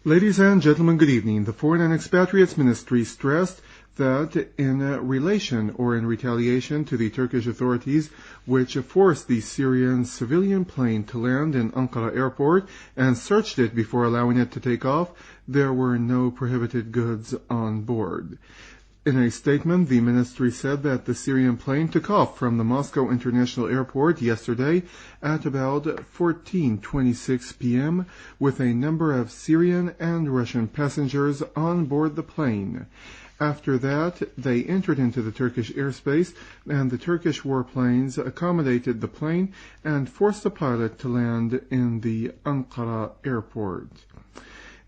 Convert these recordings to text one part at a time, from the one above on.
Ladies and gentlemen, good evening. The Foreign and Expatriates Ministry stressed that in relation or in retaliation to the Turkish authorities which forced the Syrian civilian plane to land in Ankara airport and searched it before allowing it to take off, there were no prohibited goods on board. In a statement, the ministry said that the Syrian plane took off from the Moscow International Airport yesterday at about 14:26 p.m. with a number of Syrian and Russian passengers on board the plane. After that, they entered into the Turkish airspace, and the Turkish warplanes accommodated the plane and forced the pilot to land in the Ankara airport.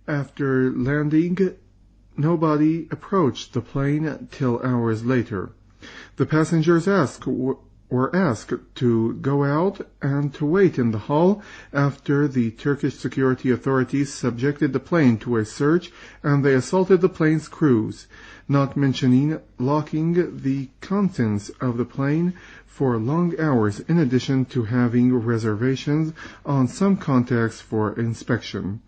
After landing, nobody approached the plane till hours later. The passengers were asked to go out and to wait in the hall after the Turkish security authorities subjected the plane to a search, and they assaulted the plane's crews, not mentioning locking the contents of the plane for long hours, in addition to having reservations on some contacts for inspection.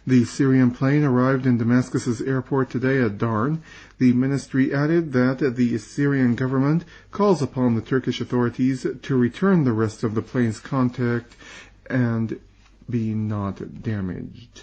The Syrian plane arrived in Damascus' airport today at dawn. The ministry added that the Syrian government calls upon the Turkish authorities to return the rest of the plane's contact and be not damaged.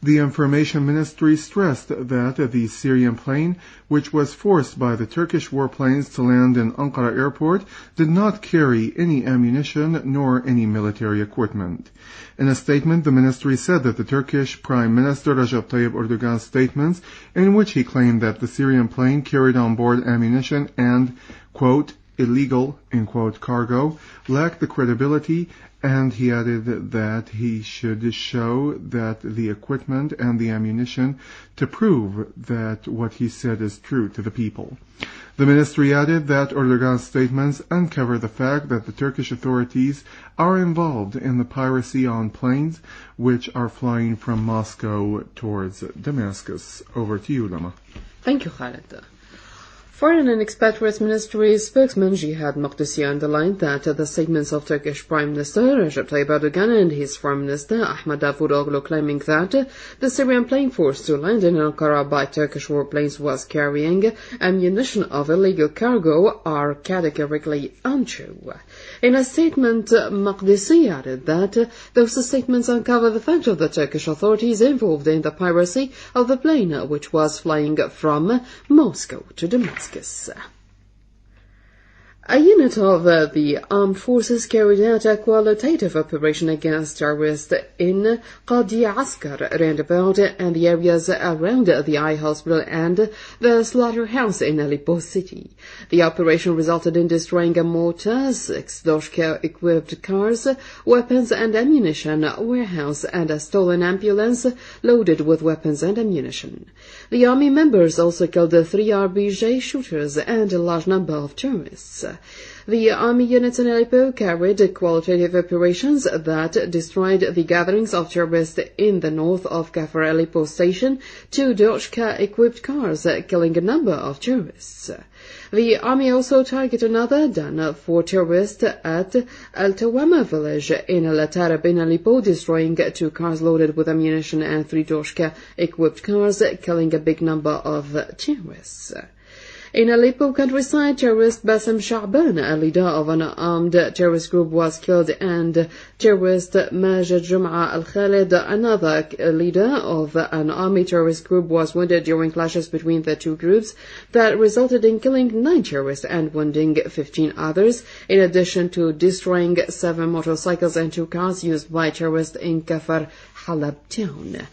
The Information Ministry stressed that the Syrian plane, which was forced by the Turkish warplanes to land in Ankara airport, did not carry any ammunition nor any military equipment. In a statement, the ministry said that the Turkish Prime Minister Recep Tayyip Erdogan's statements, in which he claimed that the Syrian plane carried on board ammunition and, quote, illegal, in quote, cargo, lacked the credibility, and he added that he should show that the equipment and the ammunition to prove that what he said is true to the people. The ministry added that Erdogan's statements uncover the fact that the Turkish authorities are involved in the piracy on planes which are flying from Moscow towards Damascus. Over to you, Lama. Thank you, Khaled. Foreign and Expatriates Ministry spokesman Jihad Maqdisi underlined that the statements of Turkish Prime Minister Recep Tayyip Erdogan and his Foreign Minister Ahmed Davutoglu claiming that the Syrian plane forced to land in Ankara by Turkish warplanes was carrying ammunition of illegal cargo are categorically untrue. In a statement, Maqdisi added that those statements uncover the fact of the Turkish authorities involved in the piracy of the plane which was flying from Moscow to Damascus. A unit of the armed forces carried out a qualitative operation against terrorists in Qadi Askar roundabout and the areas around the eye hospital and the slaughterhouse in Aleppo city. The operation resulted in destroying a mortar, 6 Doshka-equipped cars, weapons and ammunition warehouse, and a stolen ambulance loaded with weapons and ammunition. The army members also killed 3 RBJ shooters and a large number of terrorists. The army units in Aleppo carried qualitative operations that destroyed the gatherings of terrorists in the north of Kafr Aleppo station, 2 Doshka-equipped cars, killing a number of terrorists. The army also targeted another den for terrorists at Al-Tawama village in Al-Tarab in Aleppo, destroying 2 cars loaded with ammunition and 3 Doshka-equipped cars, killing a big number of terrorists. In Aleppo countryside, terrorist Bassem Sha'ban, a leader of an armed terrorist group, was killed, and terrorist Majid Jum'a al-Khalid, another leader of an army terrorist group, was wounded during clashes between the two groups that resulted in killing 9 terrorists and wounding 15 others, in addition to destroying 7 motorcycles and 2 cars used by terrorists in Kafr Halab town.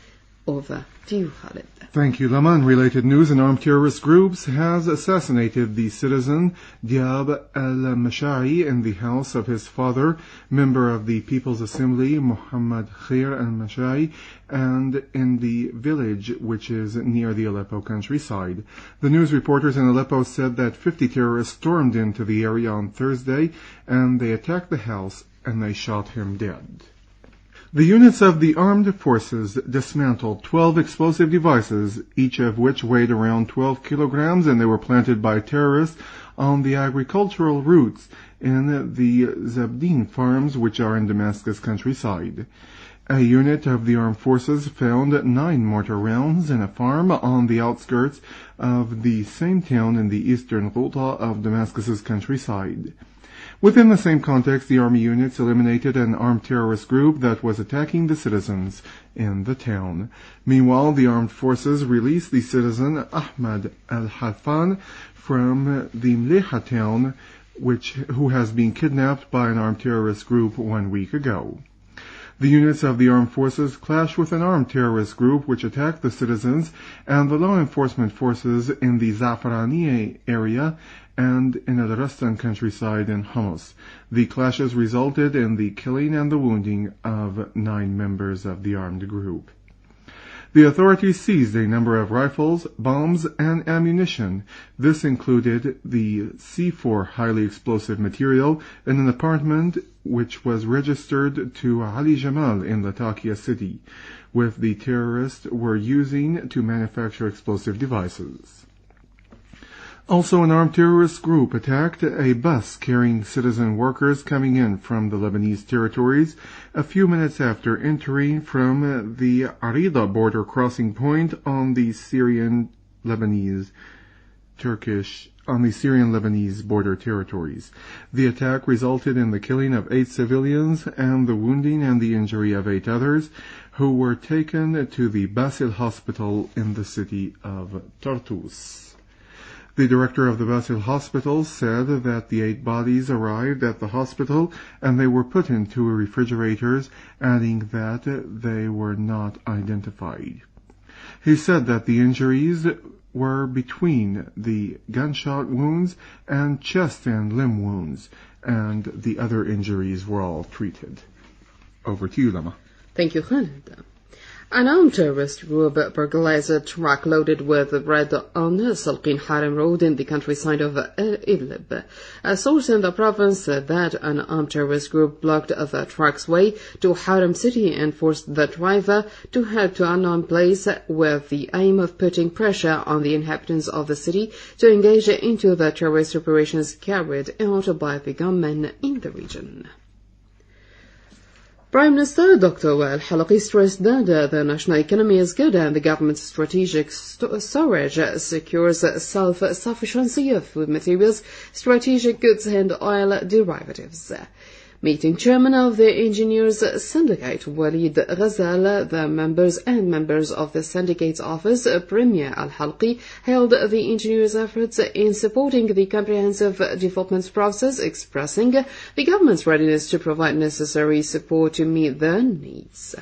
Over to you, Khalid. Thank you, Lama. In related news, an armed terrorist group has assassinated the citizen Diab al-Mashai in the house of his father, member of the People's Assembly, Muhammad Khair al-Mashai, and in the village which is near the Aleppo countryside. The news reporters in Aleppo said that 50 terrorists stormed into the area on Thursday, and they attacked the house and they shot him dead. The units of the armed forces dismantled 12 explosive devices, each of which weighed around 12 kilograms, and they were planted by terrorists on the agricultural routes in the Zabdin farms, which are in Damascus countryside. A unit of the armed forces found 9 mortar rounds in a farm on the outskirts of the same town in the eastern Ghouta of Damascus's countryside. Within the same context, the army units eliminated an armed terrorist group that was attacking the citizens in the town. Meanwhile, the armed forces released the citizen Ahmad al-Halfan from the Mleha town, who has been kidnapped by an armed terrorist group 1 week ago. The units of the armed forces clashed with an armed terrorist group which attacked the citizens and the law enforcement forces in the Za'faraniye area and in the Rastan countryside in Homs. The clashes resulted in the killing and the wounding of 9 members of the armed group. The authorities seized a number of rifles, bombs, and ammunition. This included the C4 highly explosive material in an apartment which was registered to Ali Jamal in Latakia city, which the terrorists were using to manufacture explosive devices. Also, an armed terrorist group attacked a bus carrying citizen workers coming in from the Lebanese territories a few minutes after entering from the Arida border crossing point on the Syrian-Lebanese border territories. The attack resulted in the killing of 8 civilians and the wounding and the injury of 8 others, who were taken to the Basil Hospital in the city of Tartus. The director of the Basil Hospital said that the 8 bodies arrived at the hospital and they were put into refrigerators, adding that they were not identified. He said that the injuries were between the gunshot wounds and chest and limb wounds, and the other injuries were all treated. Over to you, Lama. Thank you, Khalid. An armed terrorist group burglarized a truck loaded with bread on Salqin Haram Road in the countryside of Idlib. A source in the province said that an armed terrorist group blocked the truck's way to Haram city and forced the driver to head to an unknown place with the aim of putting pressure on the inhabitants of the city to engage into the terrorist operations carried out by the gunmen in the region. Prime Minister Dr. Al-Halaqi stressed that the national economy is good and the government's strategic storage secures self-sufficiency of food materials, strategic goods and oil derivatives. Meeting chairman of the Engineers Syndicate, Walid Ghazal, the members of the syndicate's office, Premier Al-Halqi, hailed the engineers' efforts in supporting the comprehensive development process, expressing the government's readiness to provide necessary support to meet their needs.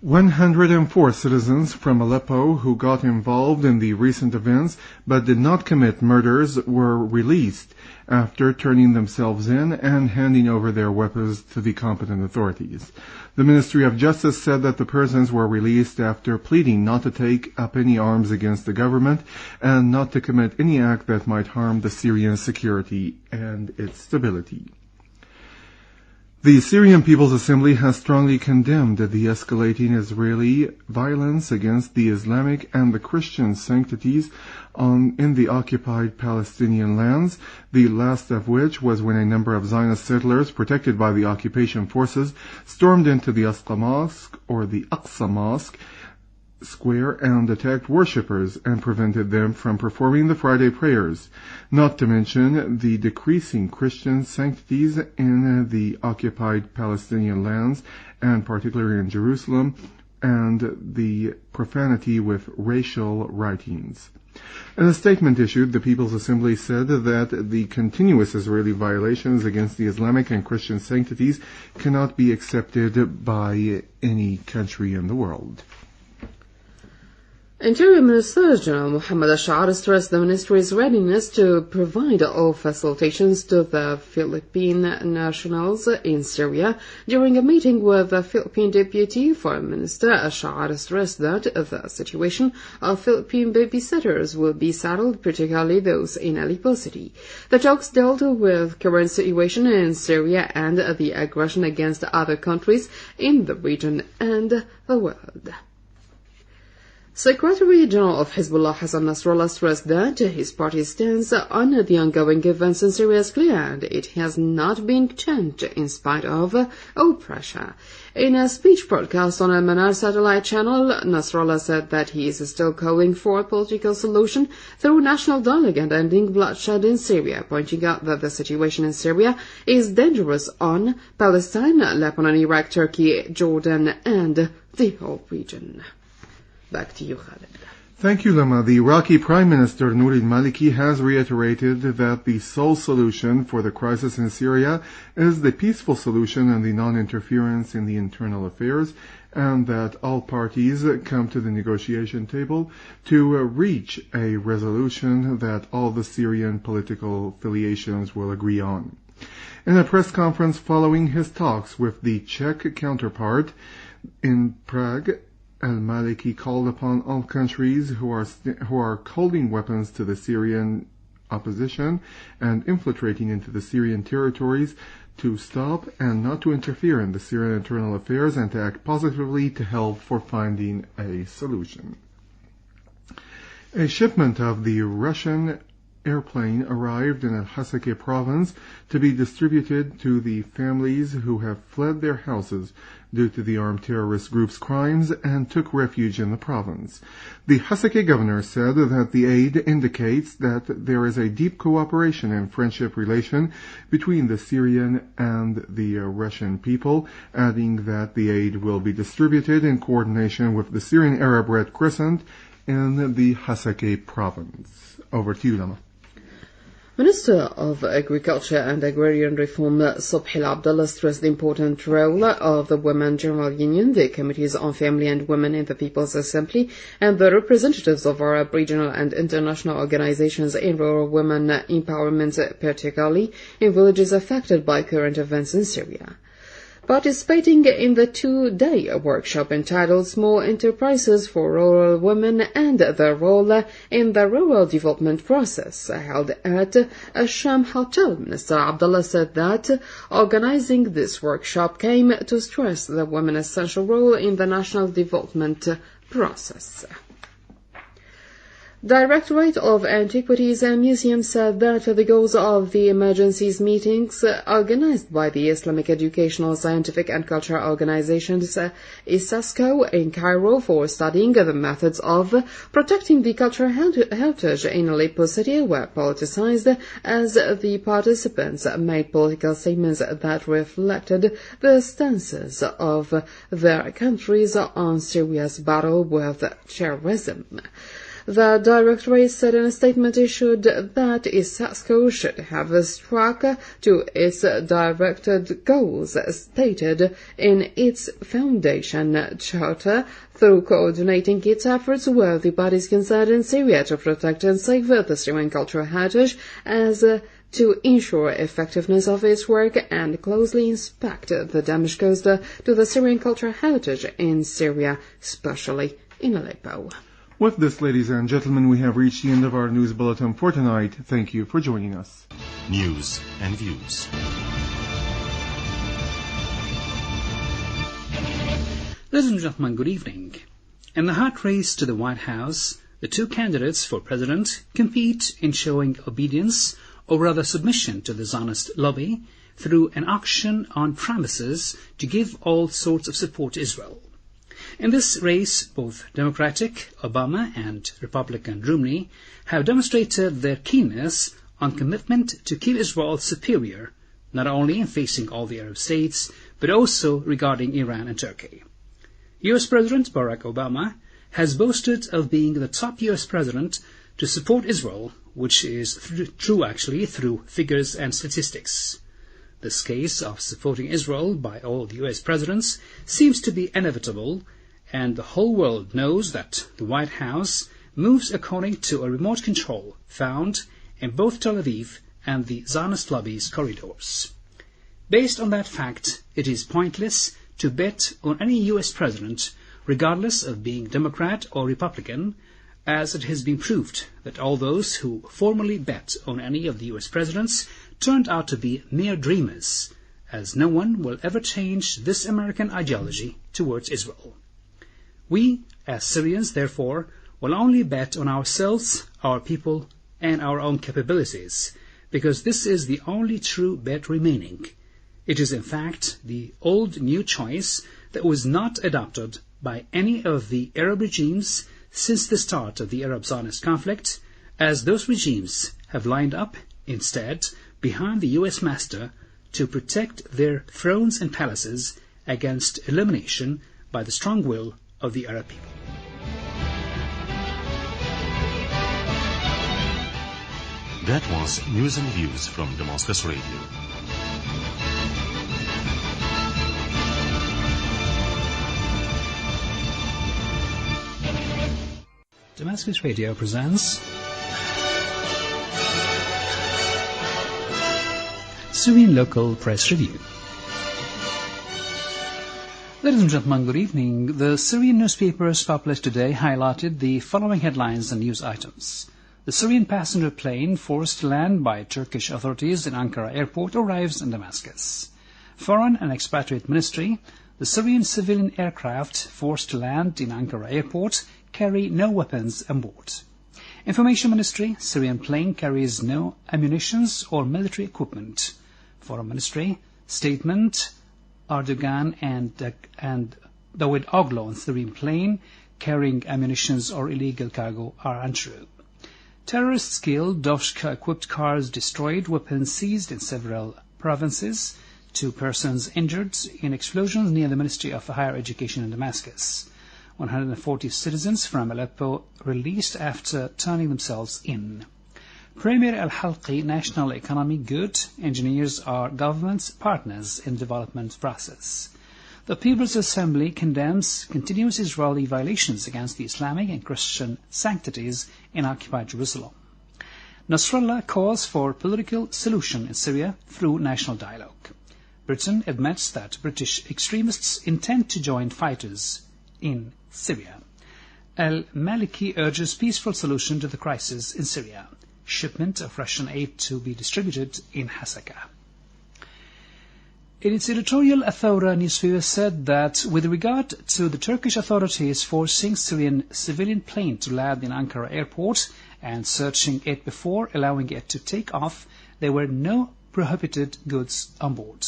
104 citizens from Aleppo who got involved in the recent events but did not commit murders were released after turning themselves in and handing over their weapons to the competent authorities. The Ministry of Justice said that the persons were released after pleading not to take up any arms against the government and not to commit any act that might harm the Syrian security and its stability. The Syrian People's Assembly has strongly condemned the escalating Israeli violence against the Islamic and the Christian sanctities in the occupied Palestinian lands, the last of which was when a number of Zionist settlers protected by the occupation forces stormed into the Aqsa Mosque square and attacked worshippers and prevented them from performing the Friday prayers, not to mention the decreasing Christian sanctities in the occupied Palestinian lands, and particularly in Jerusalem, and the profanity with racial writings. In a statement issued, the People's Assembly said that the continuous Israeli violations against the Islamic and Christian sanctities cannot be accepted by any country in the world. Interior Minister General Mohammed Ash'ar stressed the ministry's readiness to provide all facilitations to the Philippine nationals in Syria. During a meeting with the Philippine Deputy Foreign Minister, Ash'ar stressed that the situation of Philippine babysitters will be settled, particularly those in Aleppo City. The talks dealt with current situation in Syria and the aggression against other countries in the region and the world. Secretary General of Hezbollah Hassan Nasrallah stressed that his party's stance on the ongoing events in Syria is clear and it has not been changed in spite of all pressure. In a speech broadcast on a Manar satellite channel, Nasrallah said that he is still calling for a political solution through national dialogue and ending bloodshed in Syria, pointing out that the situation in Syria is dangerous on Palestine, Lebanon, Iraq, Turkey, Jordan, and the whole region. Back to you, Khaled. Thank you, Lama. The Iraqi Prime Minister Nouri al-Maliki has reiterated that the sole solution for the crisis in Syria is the peaceful solution and the non-interference in the internal affairs, and that all parties come to the negotiation table to reach a resolution that all the Syrian political affiliations will agree on. In a press conference following his talks with the Czech counterpart in Prague, al-Maliki called upon all countries who are holding weapons to the Syrian opposition and infiltrating into the Syrian territories to stop and not to interfere in the Syrian internal affairs and to act positively to help for finding a solution. A shipment of the Russian airplane arrived in Al-Hasakeh province to be distributed to the families who have fled their houses due to the armed terrorist group's crimes and took refuge in the province. The Hasakeh governor said that the aid indicates that there is a deep cooperation and friendship relation between the Syrian and the Russian people, adding that the aid will be distributed in coordination with the Syrian Arab Red Crescent in the Hasakeh province. Over to you, Lama. Minister of Agriculture and Agrarian Reform Subhi Abdullah stressed the important role of the Women General Union, the Committees on Family and Women in the People's Assembly, and the representatives of Arab regional and international organizations in rural women empowerment, particularly in villages affected by current events in Syria. Participating in the two-day workshop entitled Small Enterprises for Rural Women and Their Role in the Rural Development Process, held at Sham Hotel, Minister Abdullah said that organizing this workshop came to stress the women's essential role in the national development process. Directorate of Antiquities and Museums said that the goals of the emergencies meetings organized by the Islamic Educational, Scientific and Cultural Organizations ISASCO in Cairo for studying the methods of protecting the cultural heritage in Aleppo City were politicized as the participants made political statements that reflected the stances of their countries on Syria's battle with terrorism. The Directorate said in a statement issued that ISASCO should have stuck to its directed goals stated in its foundation charter through coordinating its efforts with the bodies concerned in Syria to protect and save the Syrian cultural heritage as to ensure effectiveness of its work and closely inspect the damage caused to the Syrian cultural heritage in Syria, especially in Aleppo. With this, ladies and gentlemen, we have reached the end of our news bulletin for tonight. Thank you for joining us. News and views. Ladies and gentlemen, good evening. In the hot race to the White House, the two candidates for president compete in showing obedience, or rather submission, to the Zionist lobby through an auction on promises to give all sorts of support to Israel. In this race, both Democratic, Obama, and Republican Romney have demonstrated their keenness on commitment to keep Israel superior, not only in facing all the Arab states, but also regarding Iran and Turkey. U.S. President Barack Obama has boasted of being the top U.S. president to support Israel, which is true actually through figures and statistics. This case of supporting Israel by all the U.S. presidents seems to be inevitable, and the whole world knows that the White House moves according to a remote control found in both Tel Aviv and the Zionist lobby's corridors. Based on that fact, it is pointless to bet on any U.S. president, regardless of being Democrat or Republican, as it has been proved that all those who formerly bet on any of the U.S. presidents turned out to be mere dreamers, as no one will ever change this American ideology towards Israel. We, As Syrians, therefore, will only bet on ourselves, our people, and our own capabilities, because this is the only true bet remaining. It is, in fact, the old new choice that was not adopted by any of the Arab regimes since the start of the Arab-Zionist conflict, as those regimes have lined up, instead, behind the U.S. master to protect their thrones and palaces against elimination by the strong will of the Arab people. That was News and Views from Damascus Radio. Damascus Radio presents Syrian Local Press Review. Ladies and gentlemen, good evening. The Syrian newspapers published today highlighted the following headlines and news items. The Syrian passenger plane forced to land by Turkish authorities in Ankara airport arrives in Damascus. Foreign and Expatriate Ministry, the Syrian civilian aircraft forced to land in Ankara airport carry no weapons on board. Information Ministry, Syrian plane carries no ammunitions or military equipment. Foreign Ministry, statement, Erdogan and David Oglo on Syrian plane carrying ammunitions or illegal cargo are untrue. Terrorists killed, Doshka-equipped cars destroyed, weapons seized in several provinces, 2 persons injured in explosions near the Ministry of Higher Education in Damascus. 140 citizens from Aleppo released after turning themselves in. Premier Al-Halqi, national economy good, engineers are government's partners in development process. The People's Assembly condemns continuous Israeli violations against the Islamic and Christian sanctities in occupied Jerusalem. Nasrallah calls for political solution in Syria through national dialogue. Britain admits that British extremists intend to join fighters in Syria. Al-Maliki urges peaceful solution to the crisis in Syria. Shipment of Russian aid to be distributed in Hasaka. In its editorial, Athora newspaper said that with regard to the Turkish authorities forcing Syrian civilian plane to land in Ankara airport and searching it before allowing it to take off, there were no prohibited goods on board.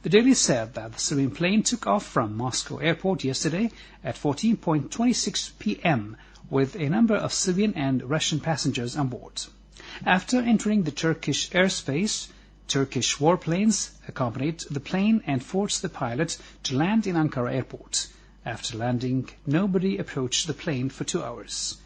The Daily said that the Syrian plane took off from Moscow airport yesterday at 14:26 p.m. with a number of Syrian and Russian passengers on board. After entering the Turkish airspace, Turkish warplanes accompanied the plane and forced the pilot to land in Ankara airport. After landing, nobody approached the plane for 2 hours.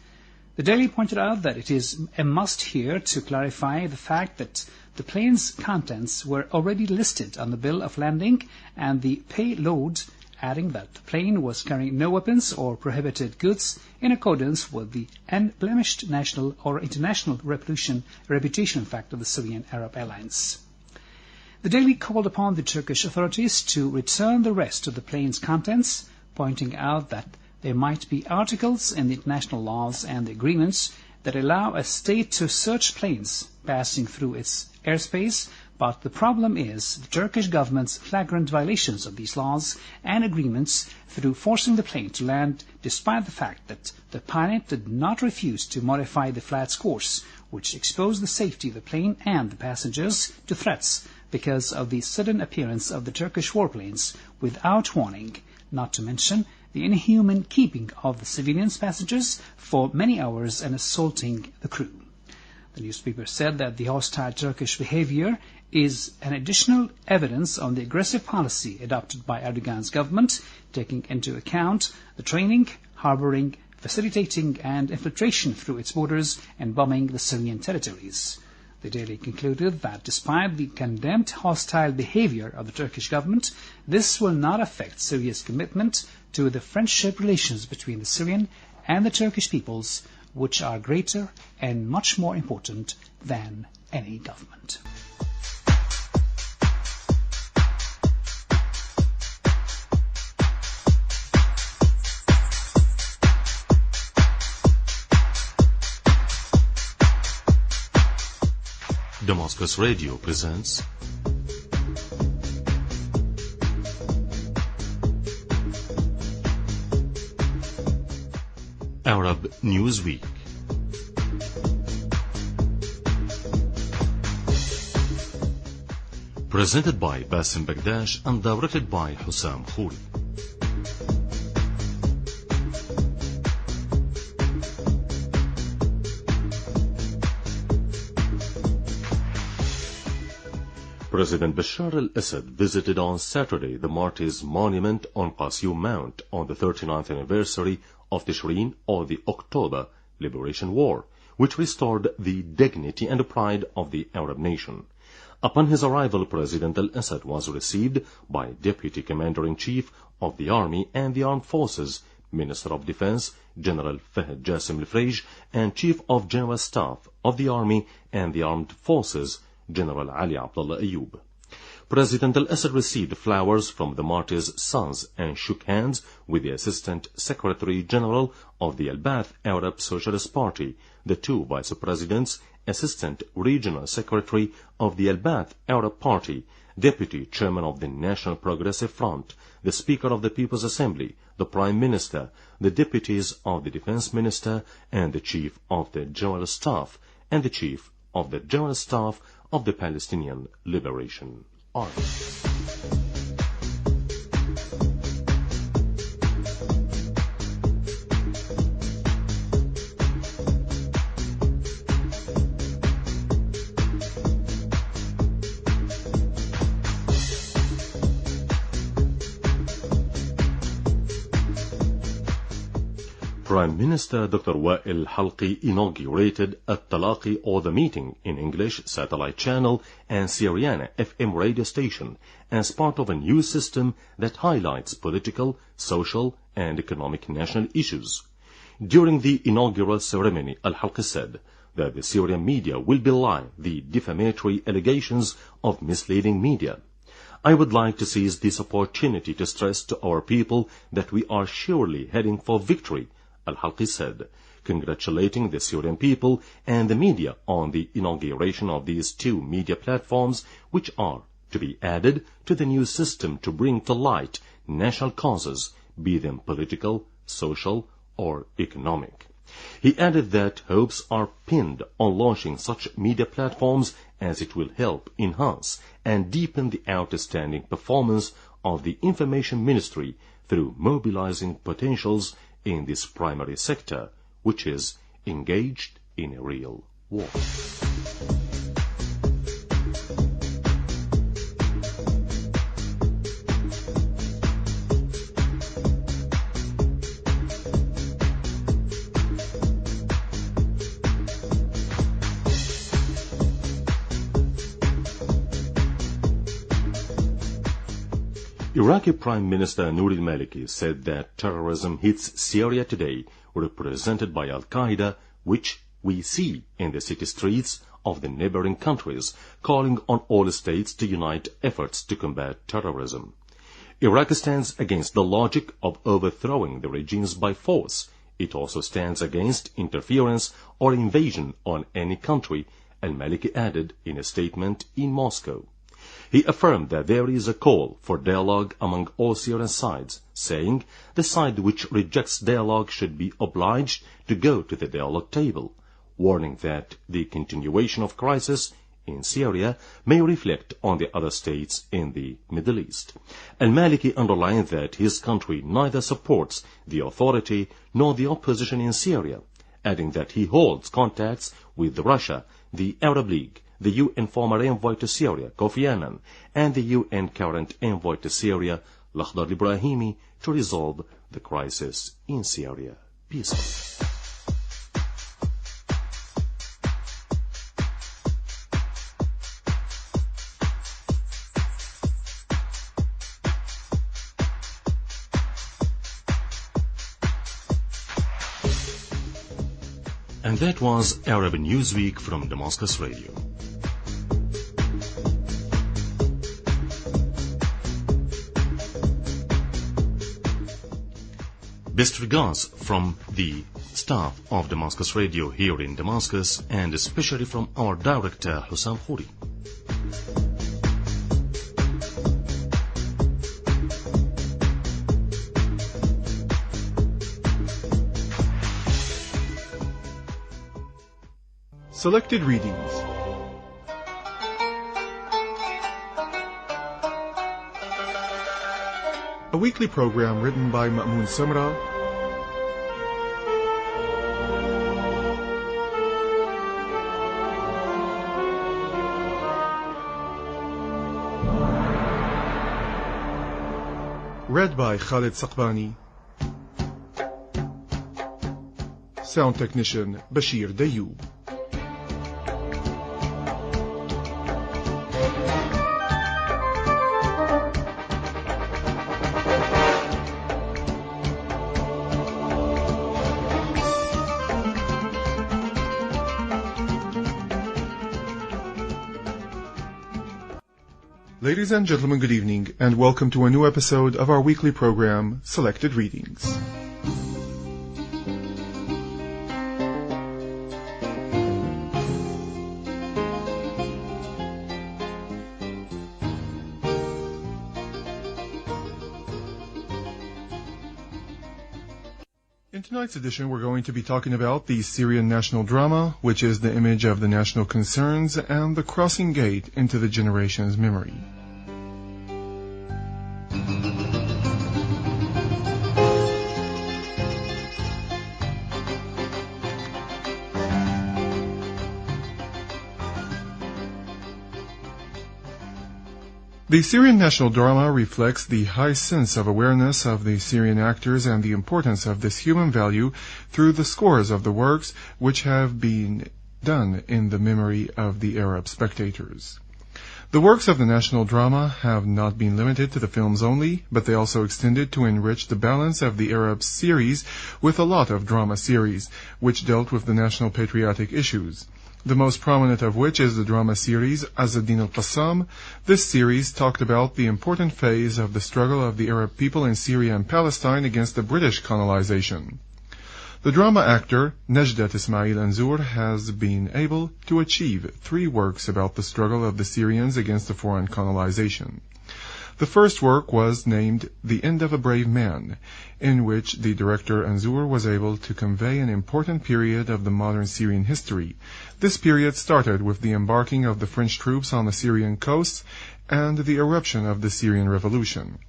The Daily pointed out that it is a must here to clarify the fact that the plane's contents were already listed on the bill of landing and the payload, adding that the plane was carrying no weapons or prohibited goods in accordance with the unblemished national or international reputation fact of the Syrian Arab Airlines. The Daily called upon the Turkish authorities to return the rest of the plane's contents, pointing out that there might be articles in the international laws and agreements that allow a state to search planes passing through its airspace, but the problem is the Turkish government's flagrant violations of these laws and agreements through forcing the plane to land despite the fact that the pilot did not refuse to modify the flight's course, which exposed the safety of the plane and the passengers to threats because of the sudden appearance of the Turkish warplanes without warning, not to mention the inhuman keeping of the civilian passengers for many hours and assaulting the crew. The newspaper said that the hostile Turkish behavior is an additional evidence on the aggressive policy adopted by Erdogan's government, taking into account the training, harboring, facilitating and infiltration through its borders and bombing the Syrian territories. The Daily concluded that despite the condemned hostile behavior of the Turkish government, this will not affect Syria's commitment to the friendship relations between the Syrian and the Turkish peoples, which are greater and much more important than any government. Damascus Radio presents Newsweek. Presented by Basim Bagdash and directed by Hussam Khouri. President Bashar al-Assad visited on Saturday the Martyrs' Monument on Qasim Mount on the 39th anniversary of Tishrin, or the October Liberation War, which restored the dignity and pride of the Arab nation. Upon his arrival, President al-Assad was received by Deputy Commander-in-Chief of the Army and the Armed Forces, Minister of Defense, General Fahd Jassim al-Frij, and Chief of General Staff of the Army and the Armed Forces, General Ali Abdullah Ayyub. President al-Assad received flowers from the martyrs' sons and shook hands with the Assistant Secretary General of the Al-Ba'ath Arab Socialist Party, the two Vice Presidents, Assistant Regional Secretary of the Al-Ba'ath Arab Party, Deputy Chairman of the National Progressive Front, the Speaker of the People's Assembly, the Prime Minister, the Deputies of the Defense Minister, and the Chief of the General Staff, and the Chief of the General Staff of the Palestinian Liberation Army. Prime Minister Dr. Wa'il Halqi inaugurated At-Talaqi, or the Meeting in English satellite channel and Syrian FM radio station as part of a new system that highlights political, social and economic national issues. During the inaugural ceremony, Al-Halqi said that the Syrian media will belie the defamatory allegations of misleading media. I would like to seize this opportunity to stress to our people that we are surely heading for victory, Al-Halqi said, congratulating the Syrian people and the media on the inauguration of these two media platforms, which are to be added to the new system to bring to light national causes, be them political, social, or economic. He added that hopes are pinned on launching such media platforms as it will help enhance and deepen the outstanding performance of the Information Ministry through mobilizing potentials in this primary sector, which is engaged in a real war. Iraqi Prime Minister Nouri al-Maliki said that terrorism hits Syria today, represented by Al-Qaeda, which we see in the city streets of the neighboring countries, calling on all states to unite efforts to combat terrorism. Iraq stands against the logic of overthrowing the regimes by force. It also stands against interference or invasion on any country, al-Maliki added in a statement in Moscow. He affirmed that there is a call for dialogue among all Syrian sides, saying the side which rejects dialogue should be obliged to go to the dialogue table, warning that the continuation of crisis in Syria may reflect on the other states in the Middle East. Al-Maliki underlined that his country neither supports the authority nor the opposition in Syria, adding that he holds contacts with Russia, the Arab League, the UN former envoy to Syria, Kofi Annan, and the UN current envoy to Syria, Lakhdar Ibrahimi, to resolve the crisis in Syria peacefully. And that was Arab Newsweek from Damascus Radio. Best regards from the staff of Damascus Radio here in Damascus, and especially from our director, Hussam Khouri. Selected Readings. A weekly program written by Ma'moon Samra, read by Khalid Saqbani. Sound technician Bashir Dayoub. Ladies and gentlemen, good evening, and welcome to a new episode of our weekly program, Selected Readings. In tonight's edition, we're going to be talking about the Syrian national drama, which is the image of the national concerns and the crossing gate into the generation's memory. The Syrian national drama reflects the high sense of awareness of the Syrian actors and the importance of this human value through the scores of the works which have been done in the memory of the Arab spectators. The works of the national drama have not been limited to the films only, but they also extended to enrich the balance of the Arab series with a lot of drama series, which dealt with the national patriotic issues. The most prominent of which is the drama series Az-Din al-Qassam. This series talked about the important phase of the struggle of the Arab people in Syria and Palestine against the British colonization. The drama actor Nejdat Ismail Anzour has been able to achieve 3 works about the struggle of the Syrians against the foreign colonization. The first work was named The End of a Brave Man, in which the director Anzour was able to convey an important period of the modern Syrian history. This period started with the embarking of the French troops on the Syrian coast and the eruption of the Syrian Revolution.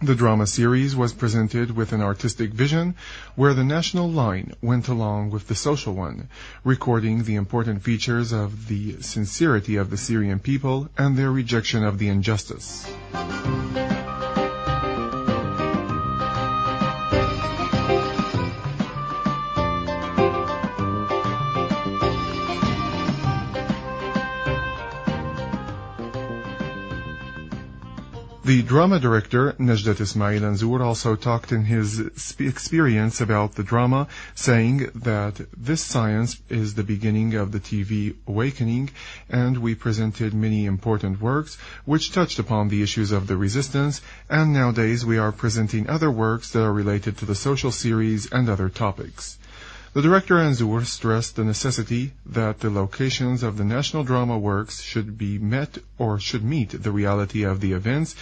The drama series was presented with an artistic vision where the national line went along with the social one, recording the important features of the sincerity of the Syrian people and their rejection of the injustice. The drama director, Nejdat Ismail Anzour, also talked in his experience about the drama, saying that this science is the beginning of the TV awakening, and we presented many important works which touched upon the issues of the resistance, and nowadays we are presenting other works that are related to the social series and other topics. The director Anzour stressed the necessity that the locations of the national drama works should meet the reality of the events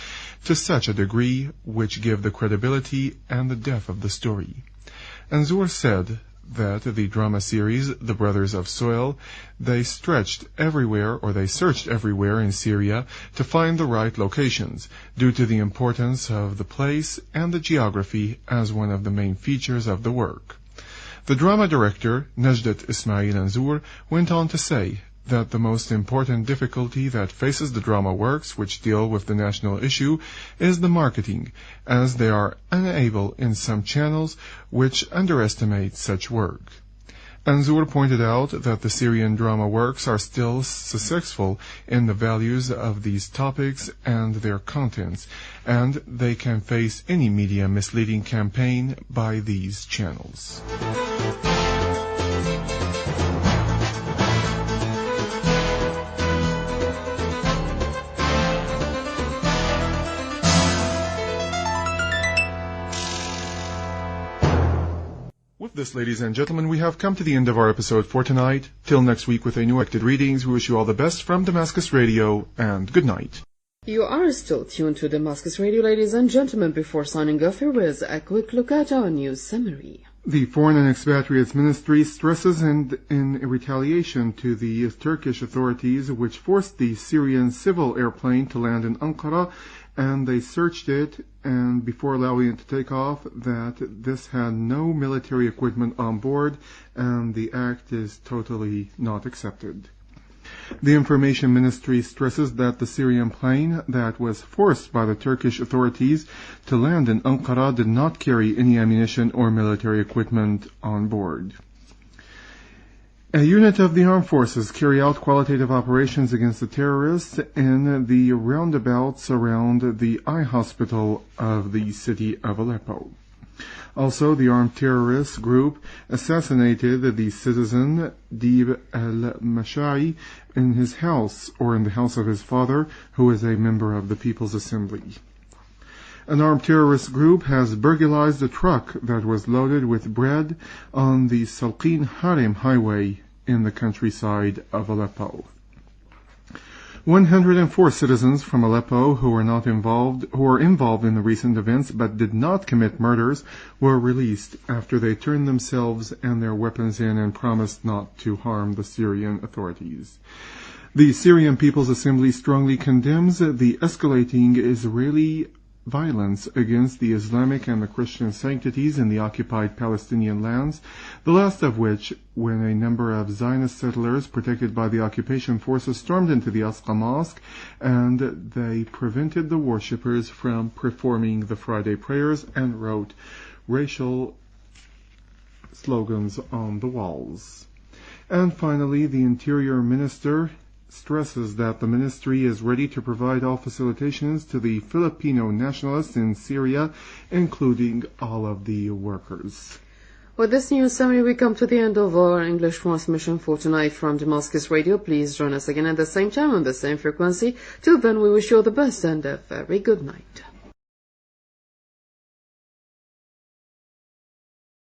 to such a degree which give the credibility and the depth of the story. Anzour said that the drama series, The Brothers of Soil, they searched everywhere in Syria to find the right locations, due to the importance of the place and the geography as one of the main features of the work. The drama director, Nejdat Ismail Anzour, went on to say that the most important difficulty that faces the drama works which deal with the national issue is the marketing, as they are unable in some channels which underestimate such work. Anzour pointed out that the Syrian drama works are still successful in the values of these topics and their contents, and they can face any media misleading campaign by these channels. With this, ladies and gentlemen, we have come to the end of our episode for tonight. Till next week with a new Selected Readings, we wish you all the best from Damascus Radio, and good night. You are still tuned to Damascus Radio, ladies and gentlemen. Before signing off, here is a quick look at our news summary. The Foreign and Expatriates Ministry stresses in retaliation to the Turkish authorities which forced the Syrian civil airplane to land in Ankara, and they searched it, and before allowing it to take off, that this had no military equipment on board, and the act is totally not accepted. The Information Ministry stresses that the Syrian plane that was forced by the Turkish authorities to land in Ankara did not carry any ammunition or military equipment on board. A unit of the armed forces carry out qualitative operations against the terrorists in the roundabouts around the eye hospital of the city of Aleppo. Also, the armed terrorist group assassinated the citizen Dib al-Mashai in his house, or in the house of his father, who is a member of the People's Assembly. An armed terrorist group has burglarized a truck that was loaded with bread on the Salqin Harim highway in the countryside of Aleppo. 104 citizens from Aleppo who were involved in the recent events but did not commit murders were released after they turned themselves and their weapons in and promised not to harm the Syrian authorities. The Syrian People's Assembly strongly condemns the escalating Israeli violence against the Islamic and the Christian sanctities in the occupied Palestinian lands, the last of which when a number of Zionist settlers protected by the occupation forces stormed into the Aqsa Mosque and they prevented the worshippers from performing the Friday prayers and wrote racial slogans on the walls. And finally, the Interior Minister stresses that the ministry is ready to provide all facilitations to the Filipino nationalists in Syria, including all of the workers. With this news summary, we come to the end of our English transmission for tonight from Damascus Radio. Please join us again at the same time on the same frequency. Till then, we wish you all the best and a very good night.